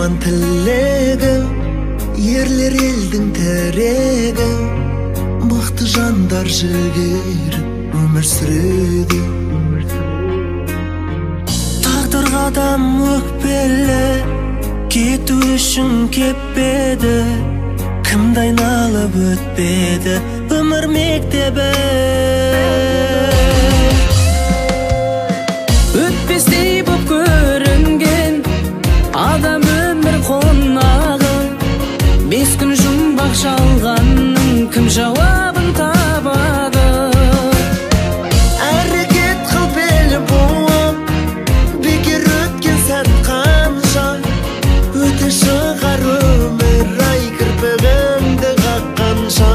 Арман тілегі, ерлер елдің тірегі, мықты жандар жігері өмір сүреді. Тағдыр қадам өкпелі, кету үшін кеппеді, кімді айналып өтпеді өмір мектебі. Өтпестей боп көрінген адам өмір қонағы, 5 күн жұмбақ жалғанның кім жауабын табады? Әрекет қыл бел буып, бекер өткен сәт қанша, өте шығар өмір ай кірпігіңді қаққанша.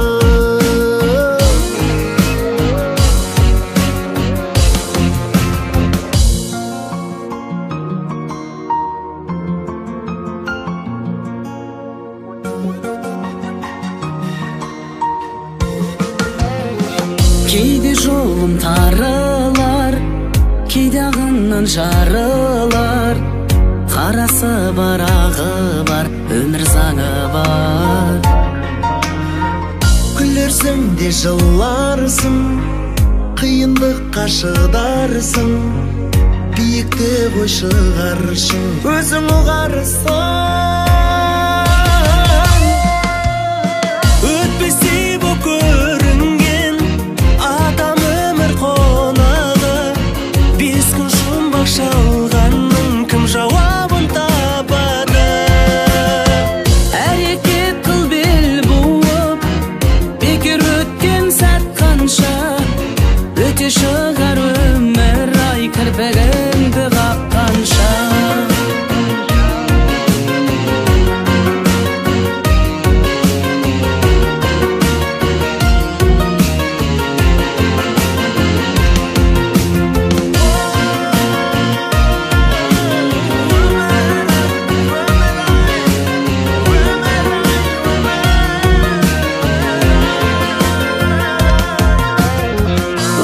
Кейде жолым тарылар, кейде ағынан жарылар, қарасы бар, ағы бар, өмір заңы бар. Күлерсің де жыларсың, қиындыққа шыдарсың, биікте ғой шығаршың, өзің ұғарсың. Өтпестей боп көрінген адам өмір қонағы, 5 күн жұмбақ жалғанның кім жауабын табады? Әрекет қыл бел буып, бекер өткен сәт қанша, өте шығар өмір ай кірпігіңді қаққанша.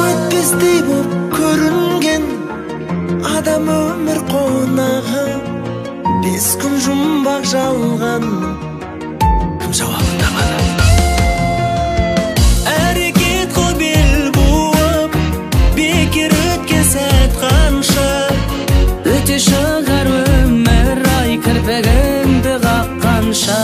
Өтпестей боп көрінген адам өмір қонағы, 5 күн жұмбақ жалған кім жауабын табады? Әрекет қыл бел буып, бекер өткен сәт қанша, Өте шығар өмір ай кірпігіңді қаққанша.